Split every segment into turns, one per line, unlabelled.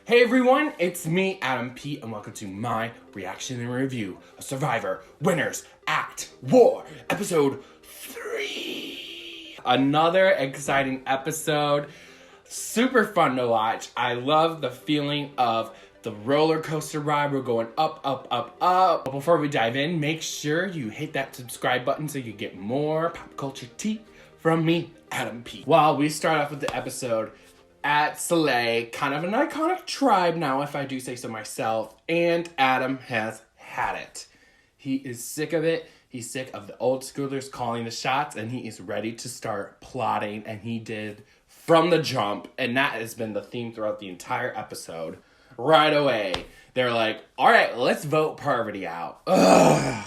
Hey everyone, it's me, Adam P, and welcome to my reaction and review of Survivor Winners at War, episode 3. Another exciting episode, super fun to watch. I love the feeling of the roller coaster ride. We're going up, up, up, up. But before we dive in, make sure you hit that subscribe button so you get more pop culture tea from me, Adam P. Well, we start off with the episode at Soleil, kind of an iconic tribe now, if I do say so myself, and Adam has had it. He is sick of it. He's sick of the old schoolers calling the shots, and he is ready to start plotting, and he did from the jump, and that has been the theme throughout the entire episode. Right away, they're like, all right, let's vote Parvati out. Ugh.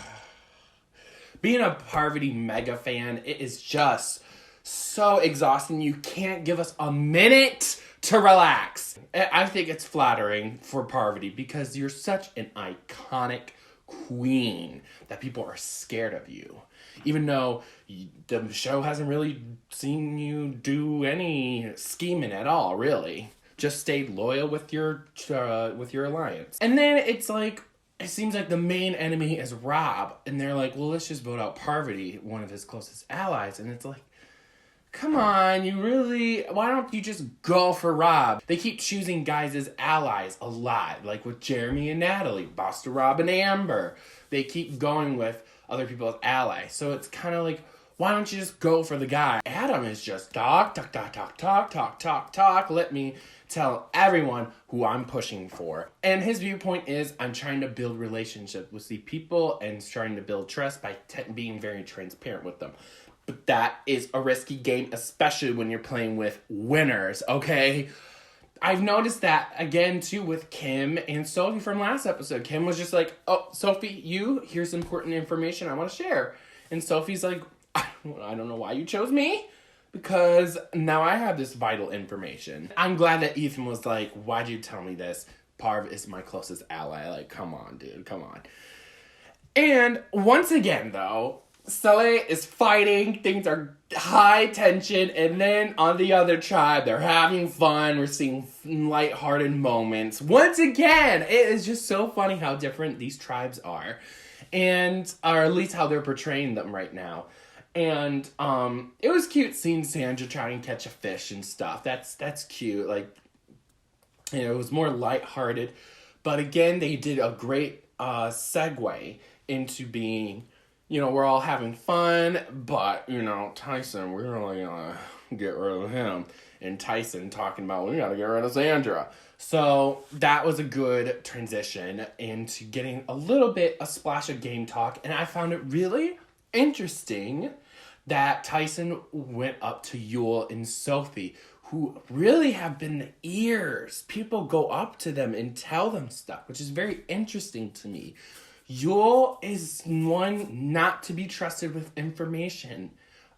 Being a Parvati mega fan, it is just so exhausting. You can't give us a minute to relax. I think it's flattering for Parvati because you're such an iconic queen that people are scared of you. Even though the show hasn't really seen you do any scheming at all, really. Just stayed loyal with your alliance. And then it's like, it seems like the main enemy is Rob. And they're like, well, let's just vote out Parvati, one of his closest allies. And it's like, come on, why don't you just go for Rob? They keep choosing guys as allies a lot, like with Jeremy and Natalie, Buster, Rob, and Amber. They keep going with other people as allies. So it's kind of like, why don't you just go for the guy? Adam is just talk. Let me tell everyone who I'm pushing for. And his viewpoint is, I'm trying to build relationship with the people and trying to build trust by being very transparent with them. But that is a risky game, especially when you're playing with winners, okay? I've noticed that, again, too, with Kim and Sophie from last episode. Kim was just like, oh, Sophie, here's important information I want to share. And Sophie's like, I don't know why you chose me, because now I have this vital information. I'm glad that Ethan was like, why'd you tell me this? Parv is my closest ally. Like, come on, dude, come on. And once again, though, Soleil is fighting, things are high tension, and then on the other tribe, they're having fun, we're seeing lighthearted moments. Once again, it is just so funny how different these tribes are, and or at least how they're portraying them right now. And it was cute seeing Sandra try and catch a fish and stuff. That's cute, like, you know, it was more lighthearted, but again, they did a great segue into being, you know, we're all having fun, but, you know, Tyson, we're really gonna get rid of him. And Tyson talking about, we gotta get rid of Sandra. So that was a good transition into getting a splash of game talk. And I found it really interesting that Tyson went up to Yall and Sophie, who really have been the ears. People go up to them and tell them stuff, which is very interesting to me. Yall is one not to be trusted with information,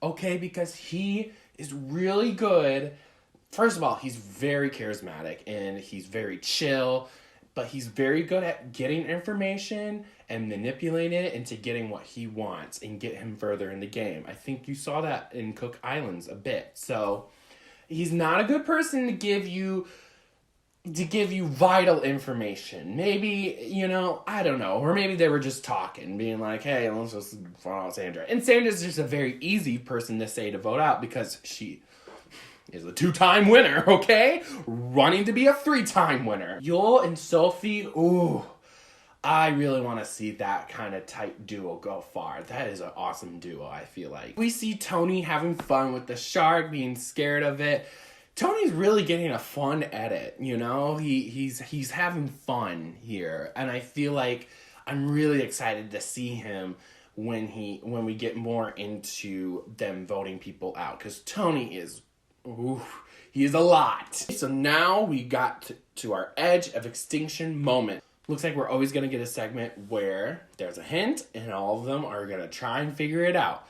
okay? Because he is really good. First of all, he's very charismatic and he's very chill, but he's very good at getting information and manipulating it into getting what he wants and get him further in the game. I think you saw that in Cook Islands a bit. So he's not a good person to give you vital information. Maybe, you know, I don't know. Or maybe they were just talking, being like, hey, let's just vote out Sandra. And Sandra's just a very easy person to say to vote out because she is a 2-time winner, okay? Running to be a 3-time winner. Yall and Sophie, ooh, I really want to see that kind of tight duo go far. That is an awesome duo, I feel like. We see Tony having fun with the shark, being scared of it. Tony's really getting a fun edit, you know? He's having fun here. And I feel like I'm really excited to see him when we get more into them voting people out. Because Tony is, he is a lot. So now we got to our edge of extinction moment. Looks like we're always going to get a segment where there's a hint and all of them are going to try and figure it out.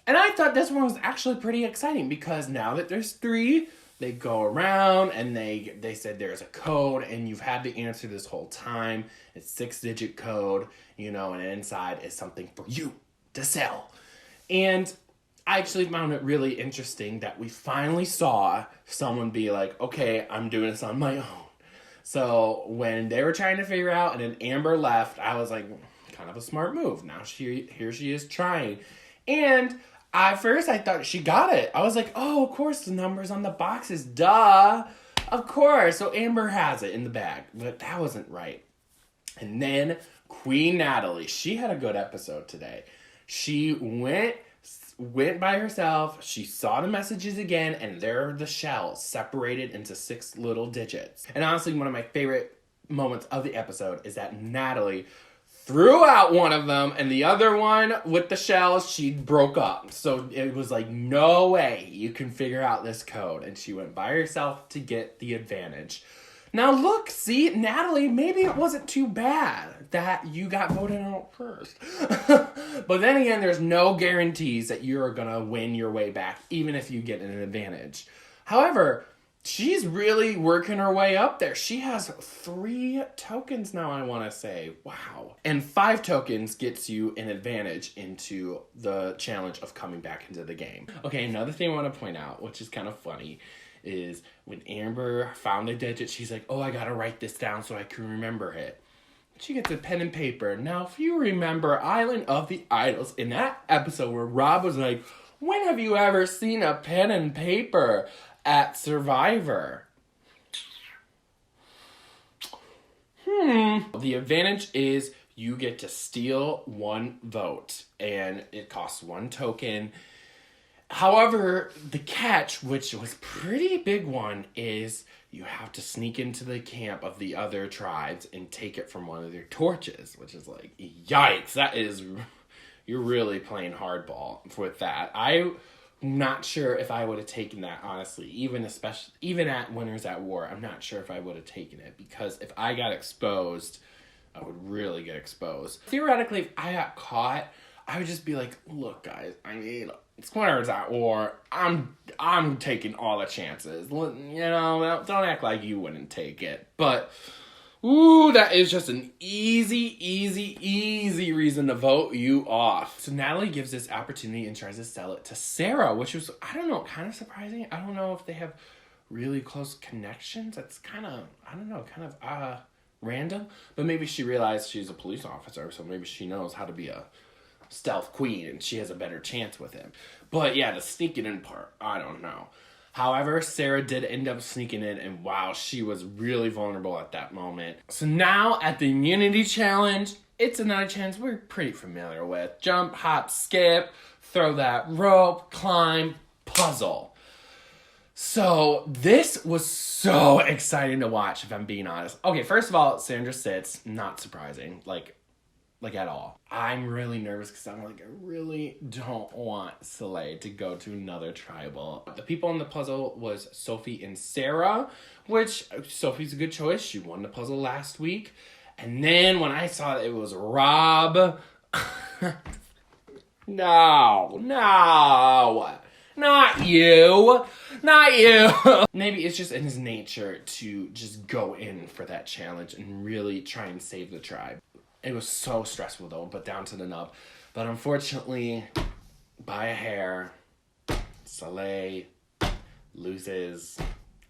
And I thought this one was actually pretty exciting because now that there's 3, they go around and they said there's a code and you've had the answer this whole time. It's 6-digit code, you know, and inside is something for you to sell. And I actually found it really interesting that we finally saw someone be like, okay, I'm doing this on my own. So when they were trying to figure out and then Amber left, I was like, kind of a smart move. Now here she is trying. And at first I thought she got it. I was like, oh, of course the numbers on the boxes, duh. Of course. So Amber has it in the bag. But that wasn't right. And then Queen Natalie, she had a good episode today. She went by herself, she saw the messages again, and there are the shells separated into 6 little digits. And honestly, one of my favorite moments of the episode is that Natalie threw out one of them, and the other one with the shells, she broke up. So it was like, no way you can figure out this code. And she went by herself to get the advantage. Now look, see, Natalie, maybe it wasn't too bad that you got voted out first. But then again, there's no guarantees that you're going to win your way back, even if you get an advantage. However, she's really working her way up there. She has 3 tokens now, I want to say. Wow. And 5 tokens gets you an advantage into the challenge of coming back into the game. Okay, another thing I want to point out, which is kind of funny, is when Amber found a digit, she's like, oh, I gotta write this down so I can remember it. She gets a pen and paper. Now, if you remember Island of the Idols, in that episode where Rob was like, when have you ever seen a pen and paper at Survivor? The advantage is you get to steal 1 vote, and it costs 1 token. However, the catch, which was pretty big one, is you have to sneak into the camp of the other tribes and take it from one of their torches, which is like, yikes, you're really playing hardball with that. I'm not sure if I would have taken that, honestly, even at Winners at War. I'm not sure if I would have taken it, because if I got exposed, I would really get exposed. Theoretically, if I got caught, I would just be like, look, guys, it's Winners at War. I'm taking all the chances. You know, don't act like you wouldn't take it. But, ooh, that is just an easy reason to vote you off. So Natalie gives this opportunity and tries to sell it to Sarah, which was, I don't know, kind of surprising. I don't know if they have really close connections. That's kind of, random. But maybe she realized she's a police officer, so maybe she knows how to be a stealth queen and she has a better chance with him. But yeah, the sneaking in part, I don't know. However, Sarah did end up sneaking in, and wow, she was really vulnerable at that moment. So now at the immunity challenge, it's another challenge we're pretty familiar with. Jump, hop, skip, throw that rope, climb, puzzle. So this was so exciting to watch, if I'm being honest. Okay, first of all, Sandra sits, not surprising, like at all. I'm really nervous because I'm like, I really don't want Soleil to go to another tribal. The people in the puzzle was Sophie and Sarah, which Sophie's a good choice. She won the puzzle last week. And then when I saw that it was Rob, no, not you. Maybe it's just in his nature to just go in for that challenge and really try and save the tribe. It was so stressful though, but down to the nub. But unfortunately, by a hair, Soleil loses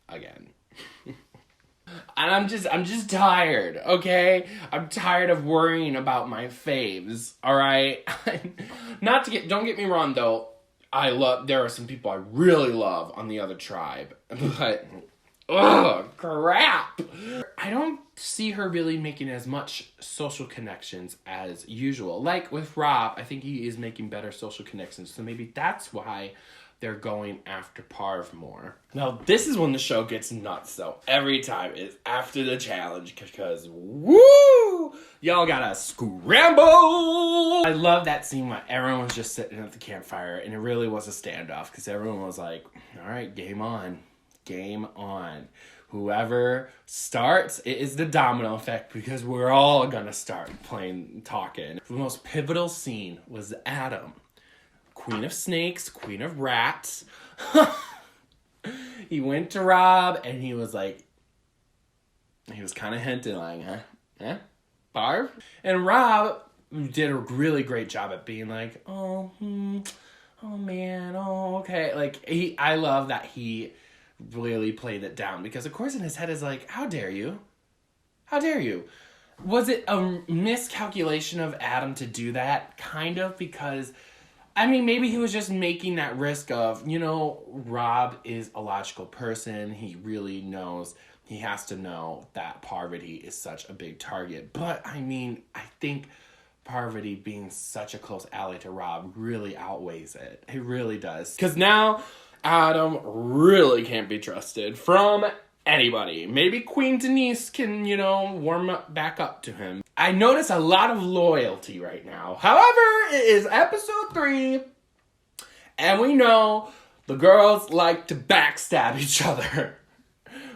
again. And I'm just tired, okay? I'm tired of worrying about my faves, alright? Don't get me wrong though, there are some people I really love on the other tribe, but ugh, crap! I don't see her really making as much social connections as usual. Like with Rob, I think he is making better social connections, so maybe that's why they're going after Parv more. Now, this is when the show gets nuts, though. Every time it's after the challenge, because, woo! Y'all gotta scramble! I love that scene when everyone was just sitting at the campfire, and it really was a standoff, because everyone was like, alright, game on. Game on. Whoever starts, it is the domino effect, because we're all gonna start talking. The most pivotal scene was Adam. Queen of snakes, queen of rats. He went to Rob and he was like, he was kind of hinting like, huh? Barb? And Rob did a really great job at being like, oh man, oh, okay. Like, I love that he really played it down, because of course in his head is like, how dare you? How dare you? Was it a miscalculation of Adam to do that? Kind of, because, I mean, maybe he was just making that risk of, Rob is a logical person. He really knows, he has to know that Parvati is such a big target. But, I mean, I think Parvati being such a close ally to Rob really outweighs it. It really does. Because now, Adam really can't be trusted from anybody. Maybe Queen Denise can, warm up back up to him. I notice a lot of loyalty right now. However, it is episode 3, and we know the girls like to backstab each other.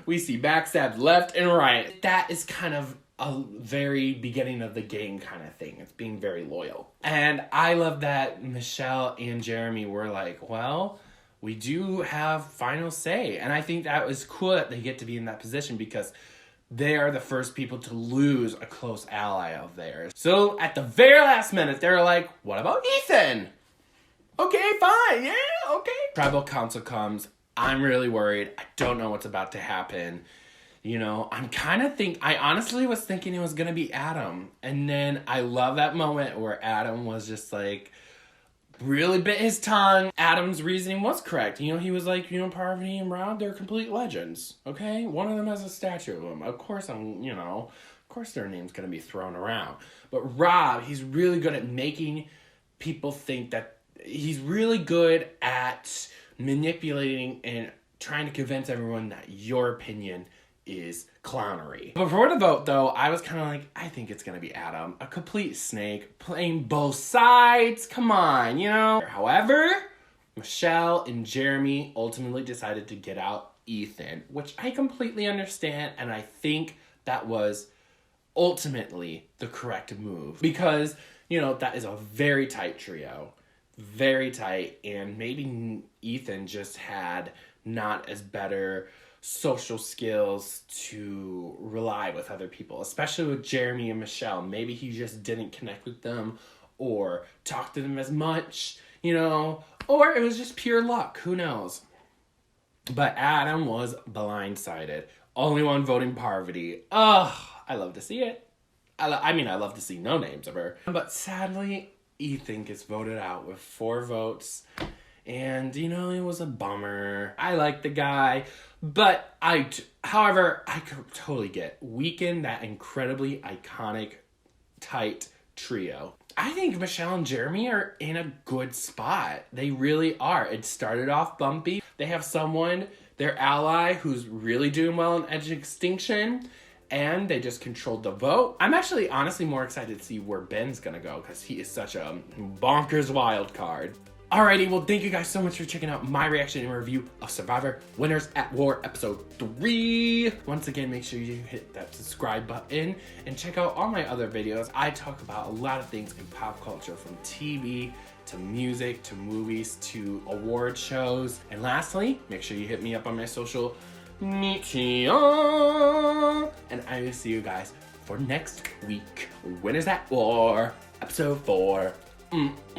We see backstabs left and right. That is kind of a very beginning of the game kind of thing. It's being very loyal. And I love that Michelle and Jeremy were like, well, we do have final say. And I think that was cool that they get to be in that position because they are the first people to lose a close ally of theirs. So at the very last minute, they're like, what about Ethan? Okay, fine, yeah, okay. Tribal council comes. I'm really worried. I don't know what's about to happen. I honestly was thinking it was going to be Adam. And then I love that moment where Adam was just like, really bit his tongue. Adam's reasoning was correct. He was like, Parvati and Rob, they're complete legends. Okay? One of them has a statue of them. Of course of course their name's going to be thrown around. But Rob, he's really good at making people think that he's really good at manipulating and trying to convince everyone that your opinion is clownery. Before the vote, though, I was kind of like, I think it's going to be Adam. A complete snake, playing both sides. Come on, However, Michelle and Jeremy ultimately decided to get out Ethan, which I completely understand, and I think that was ultimately the correct move. Because, that is a very tight trio. Very tight, and maybe Ethan just had not as better social skills to rely with other people, especially with Jeremy and Michelle. Maybe he just didn't connect with them or talk to them as much, or it was just pure luck. Who knows? But Adam was blindsided. Only one voting Parvati. Ugh, I love to see it. I love to see no names of her. But sadly, Ethan gets voted out with 4 votes. And, it was a bummer. I like the guy. But however, I could totally get weaken that incredibly iconic, tight trio. I think Michelle and Jeremy are in a good spot. They really are. It started off bumpy. They have someone, their ally, who's really doing well in Edge of Extinction. And they just controlled the vote. I'm actually honestly more excited to see where Ben's gonna go because he is such a bonkers wild card. Alrighty, well, thank you guys so much for checking out my reaction and review of Survivor Winners at War Episode 3. Once again, make sure you hit that subscribe button and check out all my other videos. I talk about a lot of things in pop culture, from TV to music to movies to award shows. And lastly, make sure you hit me up on my social media. And I will see you guys for next week. Winners at War, Episode 4.